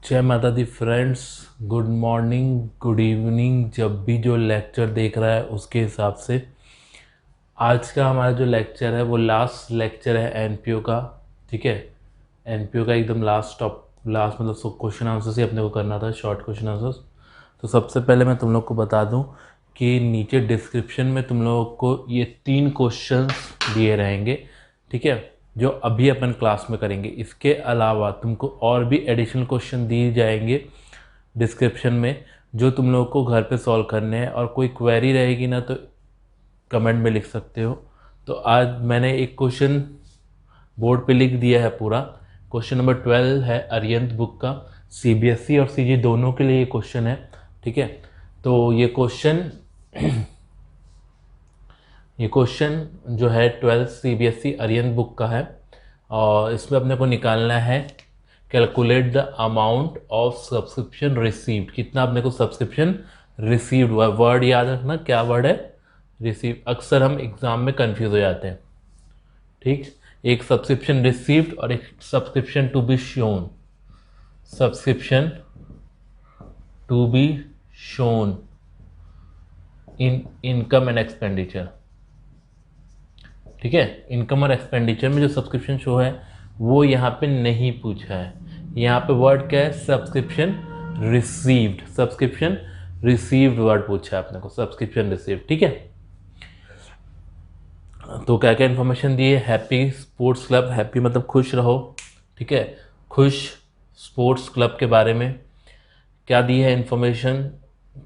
जय माता दी friends, good morning, good evening. जब भी जो लेक्चर देख रहा है उसके हिसाब से आज का हमारा जो लेक्चर है वो लास्ट लेक्चर है एनपीओ का। ठीक है, एनपीओ का एकदम लास्ट मतलब सब क्वेश्चन आंसर्स ही अपने को करना था, शॉर्ट क्वेश्चन आंसर्स। तो सबसे पहले मैं तुम लोग को बता दूं कि नीचे डिस्क्रिप्शन में तुम लोगों को ये 3 क्वेश्चंस दिए रहेंगे। ठीक है, जो अभी अपन क्लास में करेंगे। इसके अलावा तुमको और भी एडिशनल क्वेश्चन दिए जाएंगे डिस्क्रिप्शन में, जो तुम लोगों को घर पे सॉल्व करने हैं। और कोई क्वेरी रहेगी ना तो कमेंट में लिख सकते हो। तो आज मैंने एक क्वेश्चन बोर्ड पे लिख दिया है पूरा। क्वेश्चन नंबर 12 है अरिहंत बुक का, सीबीएसई और सीजी दोनों के लिए ये क्वेश्चन है। ठीक है, तो ये क्वेश्चन जो है 12 सीबीएसई अरिहंत बुक का है और इसमें अपने को निकालना है calculate the amount of subscription received. कितना अपने को सब्सक्रिप्शन रिसीव्ड हुआ। वर्ड याद रखना, क्या वर्ड है? रिसीव। अक्सर हम एग्जाम में कंफ्यूज हो जाते हैं। ठीक, एक सब्सक्रिप्शन रिसीव्ड और एक subscription to be shown. Subscription to be shown in income and expenditure. ठीक है, इनकम और एक्सपेंडिचर में जो सब्सक्रिप्शन शो है वो यहाँ पे नहीं पूछा है। यहाँ पे वर्ड क्या है? Subscription received. Subscription received word पूछा है अपने को, सब्सक्रिप्शन रिसीव्ड। ठीक है, तो क्या क्या इन्फॉर्मेशन दी है? हैप्पी स्पोर्ट्स क्लब, हैप्पी मतलब खुश रहो। ठीक है, खुश स्पोर्ट्स क्लब के बारे में क्या दी है इन्फॉर्मेशन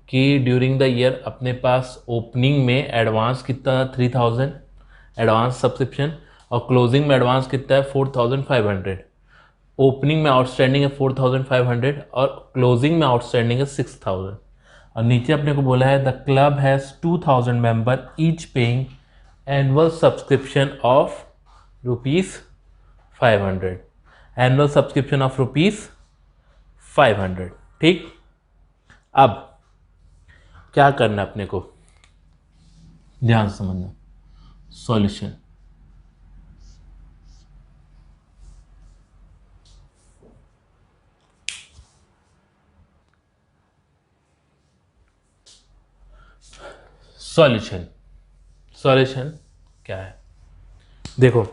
कि ड्यूरिंग द ईयर अपने पास ओपनिंग में एडवांस कितना? 3000 एडवांस सब्सक्रिप्शन, और क्लोजिंग में एडवांस कितना है? 4500। ओपनिंग में आउटस्टैंडिंग है 4500 और क्लोजिंग में आउटस्टैंडिंग है 6000। और नीचे अपने को बोला है the club has 2000 member each paying annual subscription of ₹500। Annual subscription of ₹500। ठीक, अब क्या करना अपने को, ध्यान से समझना। सॉल्यूशन, सॉल्यूशन क्या है? देखो,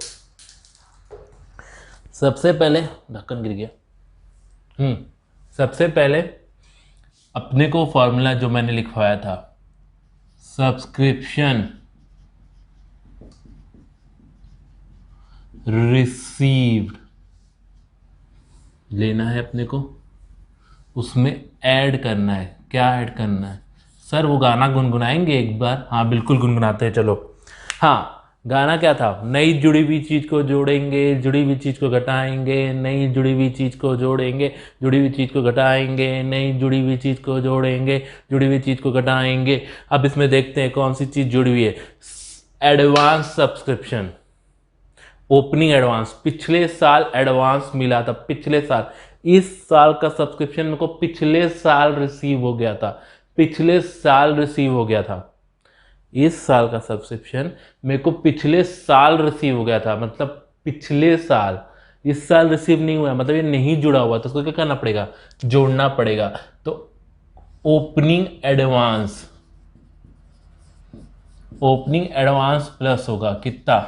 सबसे पहले ढक्कन गिर गया। सबसे पहले अपने को फॉर्मूला जो मैंने लिखवाया था, सब्सक्रिप्शन रिसीव्ड लेना है अपने को, उसमें ऐड करना है। क्या ऐड करना है? सर वो गाना गुनगुनाएंगे एक बार? हाँ बिल्कुल गुनगुनाते हैं, चलो। हाँ, गाना क्या था? नई जुड़ी हुई चीज को जोड़ेंगे, जुड़ी हुई चीज को घटाएंगे, नई जुड़ी हुई चीज को जोड़ेंगे, जुड़ी हुई चीज को घटाएंगे, नई जुड़ी हुई चीज को जोड़ेंगे, जुड़ी हुई चीज को घटाएंगे। अब इसमें देखते हैं कौन सी चीज जुड़ी हुई है। Advance subscription, opening advance. पिछले साल एडवांस मिला था, पिछले साल। इस साल का सब्सक्रिप्शन मेरे को पिछले साल रिसीव हो गया था, पिछले साल रिसीव हो गया था। इस साल का सब्सक्रिप्शन मेरे को पिछले साल रिसीव हो गया था, मतलब पिछले साल। इस साल रिसीव नहीं हुआ, मतलब ये नहीं जुड़ा हुआ, तो उसको क्या करना पड़ेगा? जोड़ना पड़ेगा। तो opening advance, opening advance plus होगा कितना?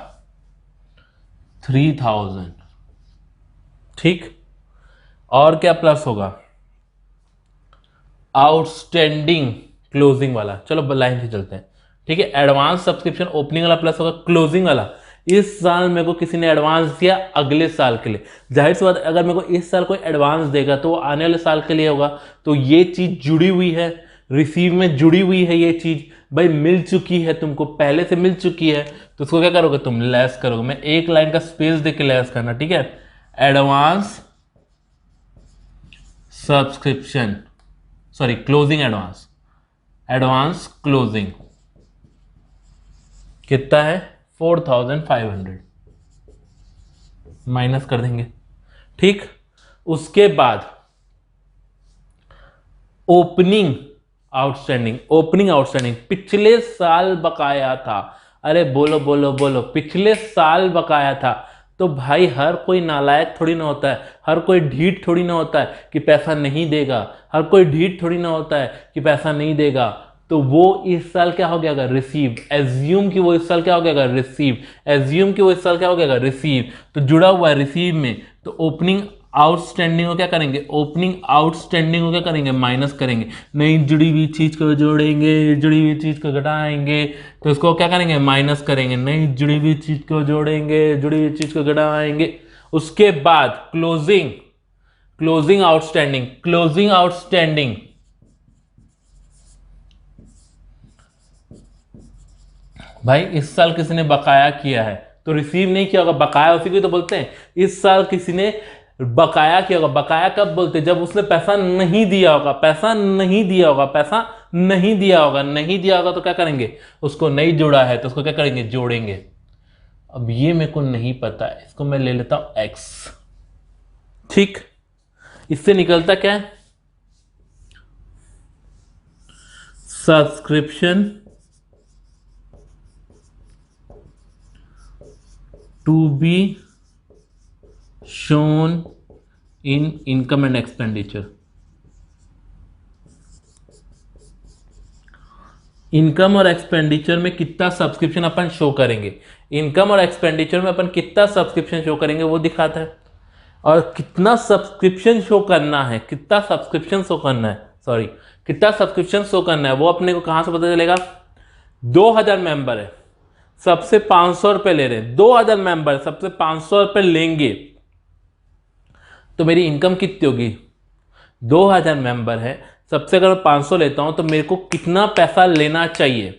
3000। ठीक, और क्या प्लस होगा? आउटस्टैंडिंग क्लोजिंग वाला। चलो लाइन से चलते हैं। ठीक है, एडवांस सब्सक्रिप्शन ओपनिंग वाला प्लस होगा क्लोजिंग वाला। इस साल मेरे को किसी ने एडवांस दिया अगले साल के लिए, जाहिर सी बात अगर मेरे को इस साल कोई एडवांस देगा तो वो आने वाले साल के लिए होगा। तो ये चीज जुड़ी हुई है, रिसीव में जुड़ी हुई है ये चीज। भाई मिल चुकी है, तुमको पहले से मिल चुकी है, तो उसको क्या करोगे? तुम लेस करोगे। मैं एक लाइन का स्पेस दे के लेस करना। ठीक है, advance subscription, sorry closing advance, advance closing कितना है? 4500 माइनस कर देंगे। ठीक, उसके बाद ओपनिंग आउटस्टैंडिंग, ओपनिंग आउटस्टैंडिंग पिछले साल बकाया था। अरे बोलो बोलो बोलो, पिछले साल बकाया था। तो भाई हर कोई नालायक थोड़ी ना होता है, हर कोई ढीठ थोड़ी ना होता है कि पैसा नहीं देगा, हर कोई ढीठ थोड़ी ना होता है कि पैसा नहीं देगा। तो वो इस साल क्या हो गया अगर रिसीव, एज्यूम कि वो इस साल क्या हो गया अगर रिसीव, एज्यूम कि वो इस साल क्या हो गया अगर रिसीव, तो जुड़ा हुआ है रिसीव में, तो ओपनिंग आउटस्टैंडिंग को क्या करेंगे, ओपनिंग आउटस्टैंडिंग को क्या करेंगे, माइनस करेंगे, नई जुड़ी हुई चीज को जोड़ेंगे, जुड़ी हुई चीज को घटाएंगे, तो इसको क्या करेंगे, माइनस करेंगे, नई जुड़ी हुई चीज को जोड़ेंगे, जुड़ी हुई चीज को घटाएंगे। उसके बाद closing, closing outstanding, closing outstanding, भाई इस साल किसी ने बकाया किया है तो रिसीव नहीं किया होगा, बकाया उसी को तो बोलते हैं। इस साल किसी ने बकाया किया होगा, बकाया कब बोलते हैं, जब उसने पैसा नहीं दिया होगा, पैसा नहीं दिया होगा, पैसा नहीं दिया होगा, नहीं दिया होगा तो क्या करेंगे, उसको नहीं जोड़ा है तो उसको क्या करेंगे, जोड़ेंगे। अब ये मेरे को नहीं पता है, इसको मैं ले लेता हूं एक्स, ठीक। इससे निकलता क्या है, subscription to be shown in income and expenditure। Income और एक्सपेंडिचर में कितना सब्सक्रिप्शन अपन शो करेंगे, इनकम और एक्सपेंडिचर में अपन कितना सब्सक्रिप्शन शो करेंगे वो दिखाता है। और कितना सब्सक्रिप्शन शो करना है, कितना सब्सक्रिप्शन शो करना है, सॉरी कितना सब्सक्रिप्शन शो करना है वो अपने को कहां से पता चलेगा। 2000 मेंबर है, सबसे 500 रुपए ले रहे हैं, 2000 मेंबर सबसे 500 रुपए लेंगे, तो मेरी इनकम कितनी होगी, 2000 मेंबर है, सबसे अगर मैं 500 लेता हूं तो मेरे को कितना पैसा लेना चाहिए,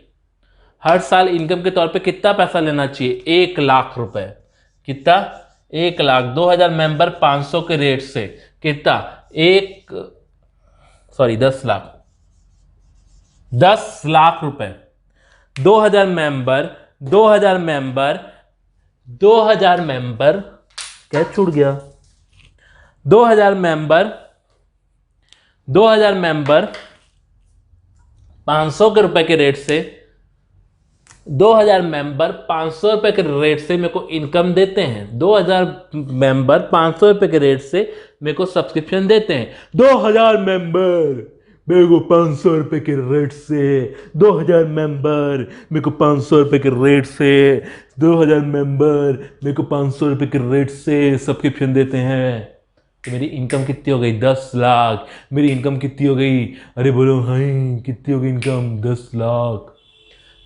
हर साल इनकम के तौर पे कितना पैसा लेना चाहिए, 1 लाख रुपए। कितना, 1 लाख, 2000 मेंबर 500 के रेट से कितना, 10 लाख, 10 लाख रुपए। 2000 मेंबर, 2000 मेंबर, 2000 मेंबर, क्या छूट गया, 2000 मेंबर, 2000 मेंबर 500 के रुपए के रेट से, 2000 मेंबर 500 रुपए के रेट से मेरे को इनकम देते हैं, 2000 मेंबर 500 रुपए के रेट से मेरे को सब्सक्रिप्शन देते हैं। 2000 मेंबर मेरे को 500 रुपए के रेट से, 2000 मेंबर मेरे को 500 रुपए के रेट से, 2000 मेंबर मेरे को 500 रुपए के रेट से सब्सक्रिप्शन देते हैं। तो मेरी इनकम कितनी हो गई, 10 लाख। मेरी इनकम कितनी हो गई, अरे बोलो हाई, कितनी हो गई इनकम, 10 लाख।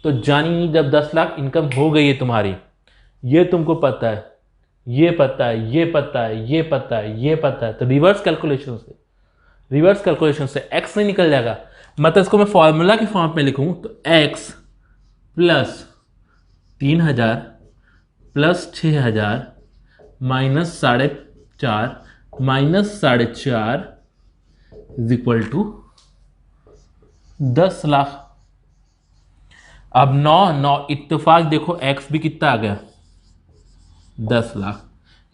तो जानी जब 10 लाख इनकम हो गई है तुम्हारी, ये तुमको पता है, ये पता है, ये पता है, ये पता है, ये पता है, तो रिवर्स कैलकुलेशन से, रिवर्स कैलकुलेशन से x नहीं निकल जाएगा। मतलब इसको मैं फॉर्मूला के फॉर्म में लिखूं तो x plus 3000 plus 6000 minus 4.5 minus 4.5 is equal to 10 lakh. अब 9 इत्तेफाक देखो x भी कितना आ गया, 10 लाख।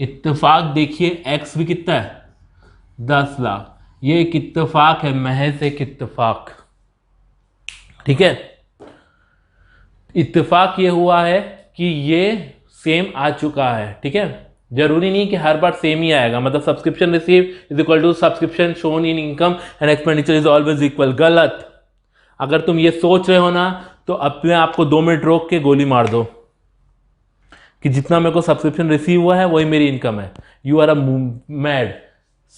इत्तेफाक देखिए x भी कितना है, 10 लाख। ये एक इत्तेफाक है, महज एक इत्तेफाक, ठीक है। इत्तेफाक ये हुआ है कि ये सेम आ चुका है, ठीक है। जरूरी नहीं कि हर बार सेम ही आएगा, मतलब subscription receive is equal to subscription shown in income and expenditure is always equal. गलत। अगर तुम ये सोच रहे हो ना तो अपने आप को 2 मिनट रोक के गोली मार दो कि जितना मेरे को सब्सक्रिप्शन रिसीव हुआ है वही मेरी इनकम है। You are a mad.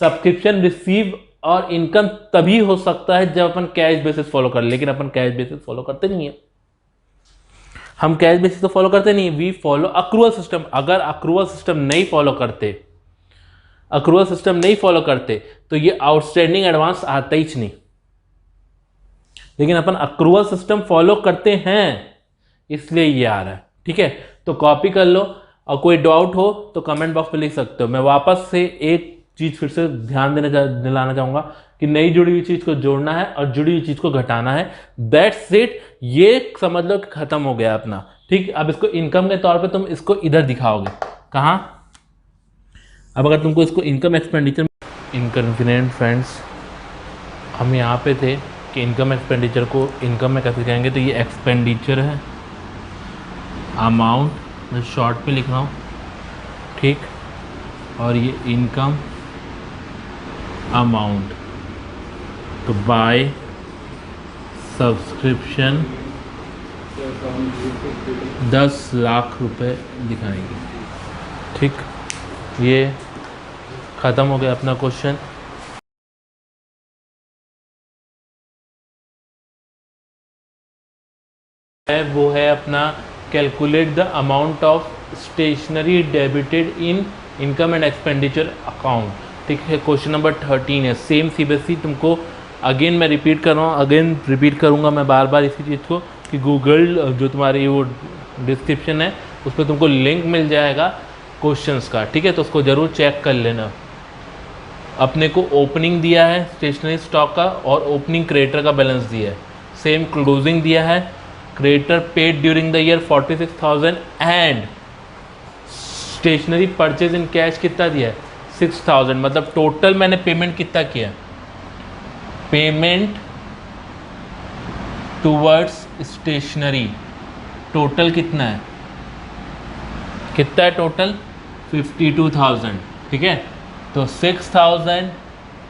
Subscription receive और इनकम तभी हो सकता है जब अपन कैश बेसिस फॉलो कर, लेकिन अपन कैश बेसिस फॉलो करते नहीं है। हम कैश बेसिस तो फॉलो करते नहीं, वी फॉलो अक्रूवल सिस्टम। अगर अक्रूवल सिस्टम नहीं फॉलो करते, अक्रूवल सिस्टम नहीं फॉलो करते तो ये आउटस्टैंडिंग एडवांस आता ही नहीं। लेकिन अपन अक्रूवल सिस्टम फॉलो करते हैं इसलिए ये आ रहा है, ठीक है। तो कॉपी कर लो और कोई डाउट हो तो कमेंट बॉक्स में लिख सकते हो। मैं वापस से एक चीज फिर से ध्यान दिलाना चाहूंगा कि नई जुड़ी हुई चीज को जोड़ना है और जुड़ी हुई चीज को घटाना है। That's it. ये समझ लो कि खत्म हो गया अपना, ठीक। अब इसको इनकम के तौर पे तुम इसको इधर दिखाओगे, कहाँ। अब अगर तुमको इसको इनकम एक्सपेंडिचर, इनकन्वीनियंट फ्रेंड्स, हम यहाँ पे थे कि इनकम एक्सपेंडिचर को इनकम में कैसे कहेंगे। तो ये एक्सपेंडिचर है, अमाउंट मैं शॉर्ट में लिख रहा हूँ, ठीक, और ये इनकम अमाउंट, तो बाय सब्सक्रिप्शन 10 लाख रुपए दिखाएंगे। ठीक, ये ख़त्म हो गया अपना क्वेश्चन। वो है अपना calculate the amount of stationery debited in income and expenditure account. ठीक है, क्वेश्चन नंबर 13 है। सेम सीबीएसई तुमको अगेन मैं रिपीट कर रहा हूँ, अगेन रिपीट करूँगा मैं बार बार इसी चीज़ को कि गूगल जो तुम्हारी वो डिस्क्रिप्शन है उस पर तुमको लिंक मिल जाएगा क्वेश्चंस का। ठीक है, तो उसको ज़रूर चेक कर लेना। अपने को ओपनिंग दिया है स्टेशनरी स्टॉक का और ओपनिंग क्रेडिटर का बैलेंस दिया है, सेम क्लोजिंग दिया है। Creditor paid during the year 46,000 and stationery purchase in cash कितना दिया है 6,000। मतलब टोटल मैंने पेमेंट कितना किया, पेमेंट टूवर्ड्स स्टेशनरी टोटल कितना है, कितना है टोटल 52,000। ठीक है, तो 6,000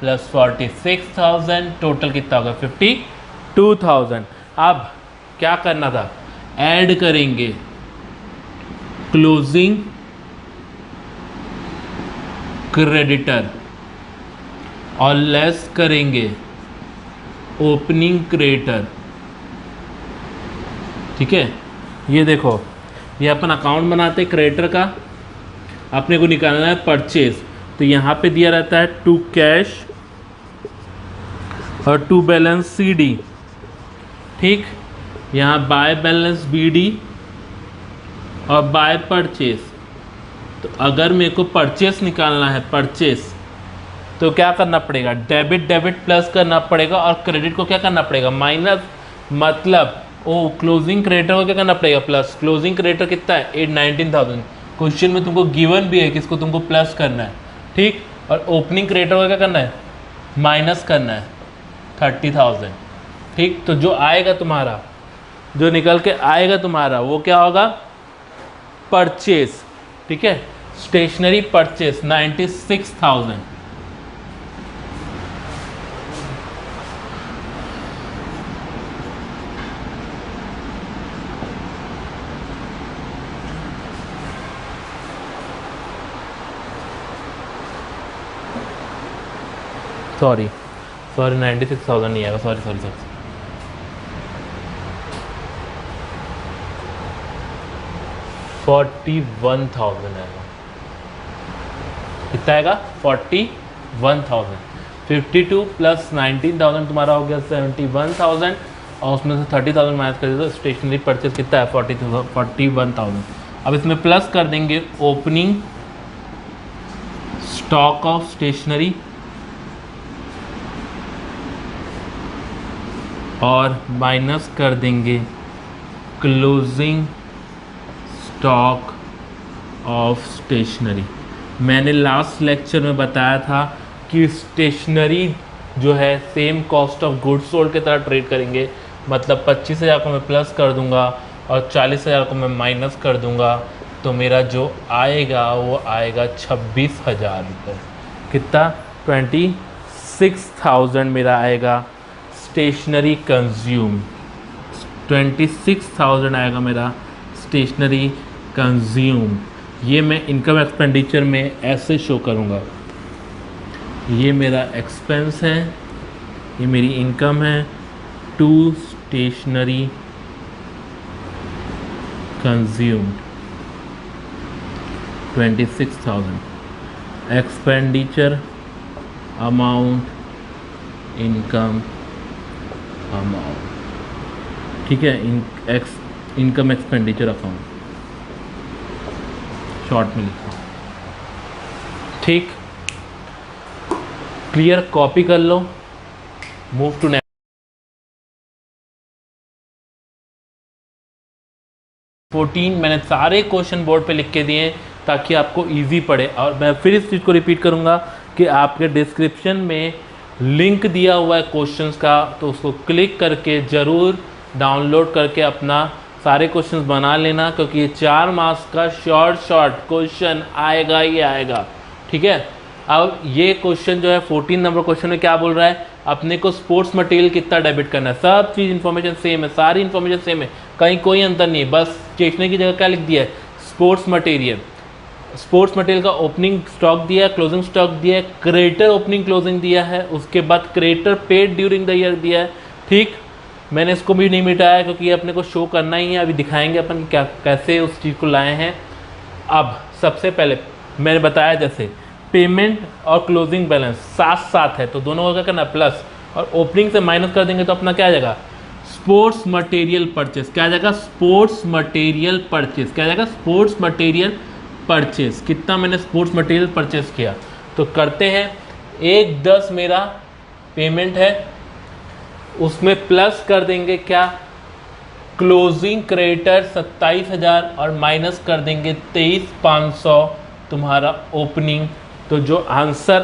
प्लस 46,000 टोटल कितना होगा 52,000। अब क्या करना था, ऐड करेंगे क्लोजिंग क्रेडिटर और लेस करेंगे ओपनिंग क्रेडिटर। ठीक है, ये देखो, ये अपन अकाउंट बनाते हैं क्रेडिटर का, अपने को निकालना है परचेज, तो यहाँ पे दिया रहता है टू कैश और टू बैलेंस CD। ठीक, यहाँ बाय बैलेंस BD और बाय परचेस। तो अगर मेरे को परचेस निकालना है परचेस, तो क्या करना पड़ेगा, डेबिट डेबिट प्लस करना पड़ेगा और क्रेडिट को क्या करना पड़ेगा माइनस। मतलब ओ क्लोजिंग क्रेडिटर को क्या करना पड़ेगा प्लस। क्लोजिंग क्रेडिटर कितना है 19,000, क्वेश्चन में तुमको गिवन भी है कि इसको तुमको प्लस करना है। ठीक, और ओपनिंग क्रेडिटर को क्या करना है माइनस करना है 30,000। ठीक, तो जो आएगा तुम्हारा, जो निकल के आएगा तुम्हारा वो क्या होगा परचेस। ठीक है, स्टेशनरी परचेस 96,000। सॉरी 96,000 नहीं आएगा, सॉरी 41,000 आएगा। कितना आएगा 41,000। 52 प्लस 19,000 तुम्हारा हो गया 71,000 और उसमें से 30,000 माइनस कर दो, स्टेशनरी परचेज कितना है 41,000। अब इसमें प्लस कर देंगे ओपनिंग स्टॉक ऑफ स्टेशनरी और माइनस कर देंगे क्लोजिंग स्टॉक ऑफ स्टेशनरी। मैंने लास्ट लेक्चर में बताया था कि स्टेशनरी जो है same cost of goods sold की तरह ट्रेड करेंगे। मतलब 25,000 को मैं प्लस कर दूंगा और 40,000 को मैं माइनस कर दूंगा, तो मेरा जो आएगा वो आएगा 26,000 रुपये। कितना 26,000 मेरा आएगा स्टेशनरी कंज्यूम। 26,000 आएगा मेरा स्टेशनरी कंज्यूम। ये मैं इनकम एक्सपेंडिचर में ऐसे शो करूँगा, ये मेरा एक्सपेंस है, ये मेरी इनकम है। To stationery consumed 26,000, expenditure amount income amount. ठीक है, इनकम एक्सपेंडिचर अकाउंट शॉर्ट में लिखा। ठीक, क्लियर, कॉपी कर लो, मूव टू नेक्स्ट। 14 मैंने सारे क्वेश्चन बोर्ड पे लिख के दिए ताकि आपको इजी पड़े। और मैं फिर इस चीज़ को रिपीट करूँगा कि आपके डिस्क्रिप्शन में लिंक दिया हुआ है क्वेश्चंस का, तो उसको क्लिक करके ज़रूर डाउनलोड करके अपना सारे क्वेश्चंस बना लेना, क्योंकि ये 4 मार्क्स का शॉर्ट क्वेश्चन आएगा ही आएगा। ठीक है, अब ये क्वेश्चन जो है 14 नंबर क्वेश्चन में क्या बोल रहा है, अपने को स्पोर्ट्स मटेरियल कितना डेबिट करना है। सब चीज़ इन्फॉर्मेशन सेम है, सारी इन्फॉर्मेशन सेम है, कहीं कोई अंतर नहीं है। बस स्टेशनरी की जगह क्या लिख दिया है, स्पोर्ट्स मटेरियल। स्पोर्ट्स मटेरियल का ओपनिंग स्टॉक दिया है, क्लोजिंग स्टॉक दिया है, क्रेडिटर ओपनिंग क्लोजिंग दिया है, उसके बाद creditor paid during the year दिया है। ठीक, मैंने इसको भी नहीं मिटाया क्योंकि ये अपने को शो करना ही है, अभी दिखाएंगे अपन क्या कैसे उस चीज़ को लाए हैं। अब सबसे पहले मैंने बताया जैसे पेमेंट और क्लोजिंग बैलेंस साथ साथ है, तो दोनों का क्या करना प्लस, और ओपनिंग से माइनस कर देंगे तो अपना क्या आ जाएगा, स्पोर्ट्स मटेरियल परचेस। क्या आ जाएगा, स्पोर्ट्स मटेरियल परचेस। क्या आ जाएगा, स्पोर्ट्स मटेरियल परचेस। कितना मैंने स्पोर्ट्स मटेरियल परचेस किया, तो करते हैं 1/10 मेरा पेमेंट है, उसमें प्लस कर देंगे क्या, क्लोजिंग क्रेडिटर 27,000 और माइनस कर देंगे 23,500 तुम्हारा ओपनिंग। तो जो आंसर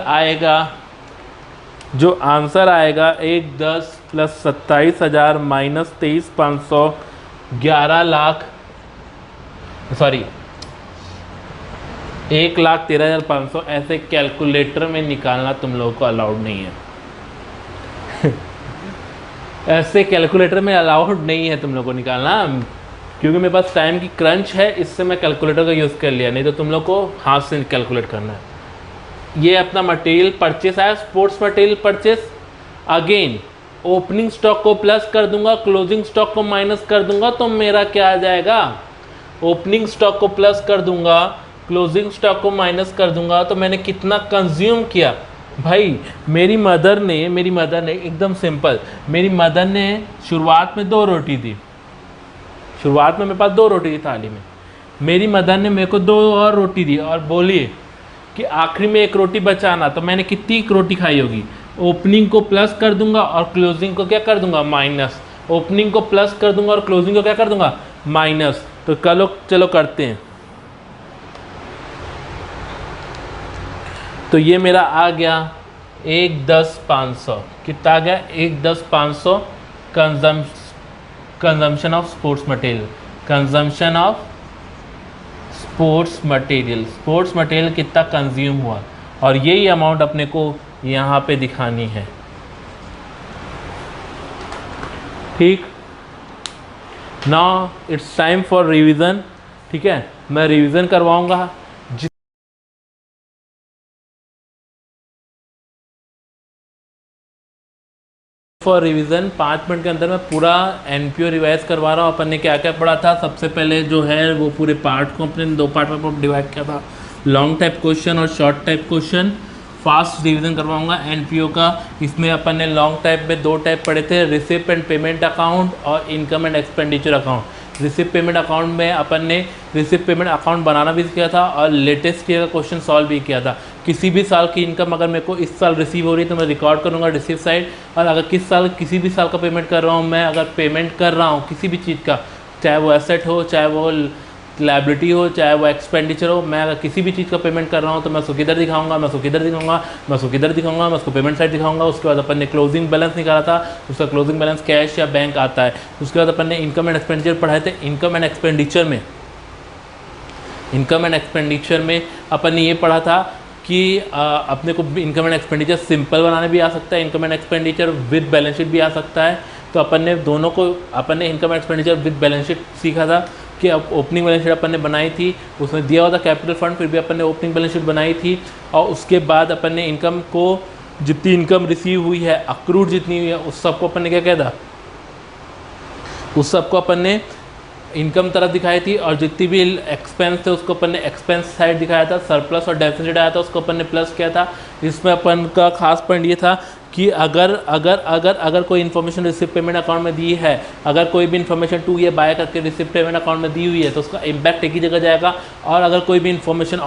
आएगा 1/10 प्लस 27,000 माइनस 23,500 1,13,500 ऐसे कैलकुलेटर में निकालना तुम लोगों को अलाउड नहीं है। ऐसे कैलकुलेटर में अलाउड नहीं है तुम लोगों को निकालना, क्योंकि मेरे पास टाइम की क्रंच है, इससे मैं कैलकुलेटर का यूज़ कर लिया, नहीं तो तुम लोग को हाथ से कैलकुलेट करना है। ये अपना मटेरियल परचेस आया, sports material purchase. Again opening stock को प्लस कर दूंगा, क्लोजिंग स्टॉक को माइनस कर दूंगा, तो मेरा क्या आ जाएगा, ओपनिंग स्टॉक को प्लस कर दूंगा, क्लोजिंग स्टॉक को माइनस कर दूंगा, तो मैंने कितना कंज्यूम किया। भाई मेरी मदर ने एकदम सिंपल, मेरी मदर ने शुरुआत में 2 रोटी दी, शुरुआत में मेरे पास 2 रोटी थी थाली में, मेरी मदर ने मेरे को 2 और रोटी दी और बोली कि आखिरी में 1 रोटी बचाना, तो मैंने कितनी रोटी खाई होगी, ओपनिंग को प्लस कर दूंगा और क्लोजिंग को क्या कर दूंगा, माइनस। ओपनिंग को प्लस कर दूंगा और क्लोजिंग को क्या कर दूंगा, माइनस। तो चलो करते हैं। तो ये मेरा आ गया 1,10,500, कितना आ गया, 1,10,500 consumption of sports material, consumption of sports material कितना कंज्यूम हुआ, और यही अमाउंट अपने को यहाँ पे दिखानी है। ठीक, now it's time for revision. ठीक है, मैं रिवीजन करवाऊँगा। फॉर रिवीजन 5 मिनट के अंदर मैं पूरा एनपीओ रिवाइज करवा रहा हूँ। अपन ने क्या क्या पढ़ा था, सबसे पहले जो है वो पूरे पार्ट को अपने 2 पार्ट में डिवाइड किया था, लॉन्ग टाइप क्वेश्चन और short type question. Fast revision करवाऊंगा एनपीओ का। इसमें अपन ने लॉन्ग टाइप में 2 टाइप पढ़े थे, रिसिप्ट एंड पेमेंट अकाउंट और income and expenditure account. Receipt payment account में अपन ने रिसिप्ट पेमेंट अकाउंट बनाना भी किया था और लेटेस्ट ईयर का क्वेश्चन सॉल्व भी किया था। किसी भी साल की इनकम अगर मेरे को इस साल रिसीव हो रही है तो मैं रिकॉर्ड करूँगा रिसीव साइड, और अगर किसी भी साल का पेमेंट कर रहा हूँ मैं, अगर पेमेंट कर रहा हूँ किसी भी चीज़ का, चाहे वो एसेट हो, चाहे वो लाइबिलिटी हो, चाहे वो एक्सपेंडिचर हो, मैं अगर किसी भी चीज़ का पेमेंट कर रहा हूँ तो मैं उसको किधर दिखाऊंगा, मैं उसको पेमेंट साइड दिखाऊंगा। उसके बाद अपन ने क्लोजिंग बैलेंस निकाला था, उसका क्लोजिंग बैलेंस कैश या बैंक आता है। उसके बाद अपन ने इनकम एंड एक्सपेंडिचर पढ़ाए थे। इनकम एंड एक्सपेंडिचर में अपन ने ये पढ़ा था कि अपने को इनकम एंड एक्सपेंडिचर सिंपल बनाने भी आ सकता है, income and expenditure with balance sheet भी आ सकता है। तो अपन ने income and expenditure with balance sheet सीखा था कि अब ओपनिंग बैलेंस शीट अपन ने बनाई थी, उसमें दिया हुआ था कैपिटल फंड, फिर भी अपन ने ओपनिंग बैलेंस शीट बनाई थी। और उसके बाद अपन ने इनकम को, जितनी इनकम रिसीव हुई है, अक्रूड जितनी हुई है, उस सबको अपन ने क्या किया था, उस सबको अपन ने इनकम तरफ दिखाई थी, और जितनी भी एक्सपेंस थे उसको अपन ने एक्सपेंस साइड दिखाया था। सरप्लस और डेफिसिट आया था उसको अपन ने प्लस किया था। इसमें अपन का खास पॉइंट ये था कि अगर कोई इन्फॉर्मेशन रिसिप्ट पेमेंट अकाउंट में दी है, अगर कोई भी इन्फॉर्मेशन 2 ईयर बाय करके रिसिप्ट पेमेंट अकाउंट में दी हुई है तो उसका इम्पैक्ट एक ही जगह जाएगा। और अगर कोई भी इन्फॉर्मेशन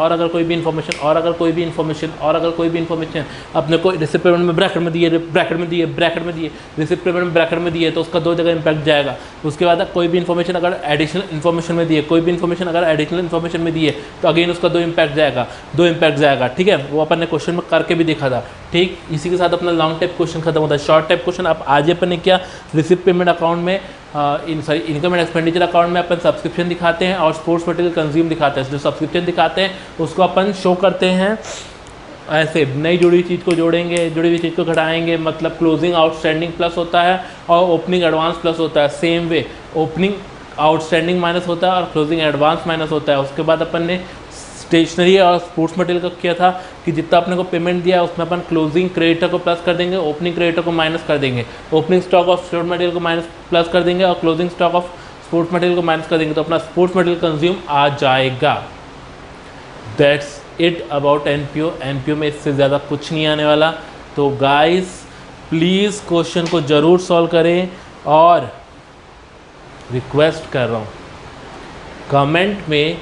अपने को रिसिप्ट पेमेंट में ब्रैकेट में दिए, रिसिप्ट पेमेंट में ब्रैकेट में दिए, तो उसका 2 जगह इम्पैक्ट जाएगा। उसके बाद कोई भी इन्फॉर्मेशन अगर एडिशनल इन्फॉर्मेशन में दी है, तो अगेन उसका 2 इम्पैक्ट जाएगा। ठीक है, वो अपन ने क्वेश्चन में करके भी देखा था। ठीक, इसी के साथ अपना लॉन्ग टाइप क्वेश्चन खत्म होता है। शॉर्ट टाइप क्वेश्चन अब आज अपन ने क्या, रिसिप्ट पेमेंट अकाउंट में इनकम एंड एक्सपेंडिचर अकाउंट में अपन सब्सक्रिप्शन दिखाते हैं और स्पोर्ट्स मटेरियल कंज्यूम दिखाते हैं। जो सब्सक्रिप्शन दिखाते हैं उसको अपन शो करते हैं ऐसे, नई जुड़ी हुई चीज़ को जोड़ेंगे, जुड़ी हुई चीज़ को घटाएंगे, मतलब क्लोजिंग आउटस्टैंडिंग प्लस होता है और ओपनिंग एडवांस प्लस होता है। Same way opening outstanding minus होता है और क्लोजिंग एडवांस माइनस होता है। उसके बाद अपन ने स्टेशनरी और स्पोर्ट्स मटेरियल का किया था कि जितना अपने को पेमेंट दिया उसमें अपन क्लोजिंग क्रेडिटर को प्लस कर देंगे, ओपनिंग क्रेडिटर को माइनस कर देंगे, opening stock of sports material को माइनस प्लस कर देंगे और closing stock of sports material को माइनस कर देंगे, तो अपना स्पोर्ट्स मटेरियल कंज्यूम आ जाएगा। That's it about NPO. NPO में इससे ज़्यादा कुछ नहीं आने वाला। तो गाइस प्लीज़ क्वेश्चन को ज़रूर सॉल्व करें और रिक्वेस्ट कर रहा हूँ कमेंट में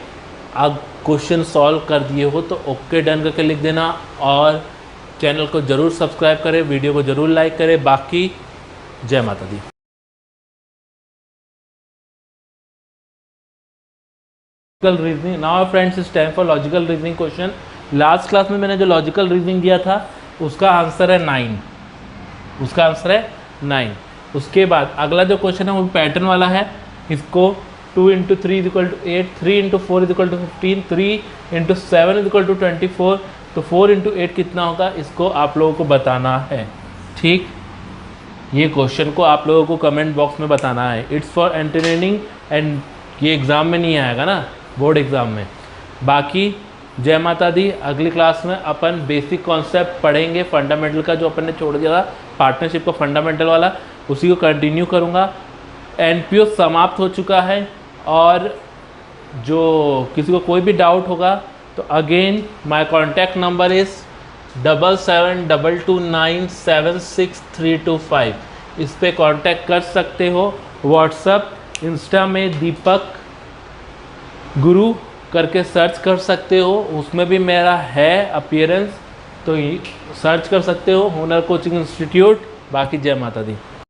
अब क्वेश्चन सॉल्व कर दिए हो तो ओके डन करके लिख देना और चैनल को ज़रूर सब्सक्राइब करें, वीडियो को ज़रूर लाइक करें। बाकी जय माता दी। Logical reasoning now friends is time for logical reasoning question. Last class में मैंने जो लॉजिकल रीजनिंग दिया था उसका आंसर है 9, उसका आंसर है 9। उसके बाद अगला जो क्वेश्चन है वो पैटर्न वाला है। इसको 2 × 3 = 8, 3 × 4 = 15, 3 × 7 = 24, तो 4 × 8 कितना होगा इसको आप लोगों को बताना है। ठीक, ये क्वेश्चन को आप लोगों को कमेंट बॉक्स में बताना है। इट्स फॉर एंटरटेनिंग एंड ये एग्ज़ाम में नहीं आएगा ना, बोर्ड एग्ज़ाम में। बाकी जय माता दी। अगली क्लास में अपन बेसिक कॉन्सेप्ट पढ़ेंगे, फंडामेंटल का जो अपन ने छोड़ दिया था पार्टनरशिप का फंडामेंटल वाला, उसी को कंटिन्यू करूँगा। एनपीओ समाप्त हो चुका है और जो किसी को कोई भी डाउट होगा तो again my contact number is 7722976325। इस पे कांटेक्ट कर सकते हो। व्हाट्सअप इंस्टा में दीपक गुरु करके सर्च कर सकते हो, उसमें भी मेरा है अपीयरेंस, तो सर्च कर सकते हो हुनर कोचिंग इंस्टीट्यूट। बाकी जय माता दी।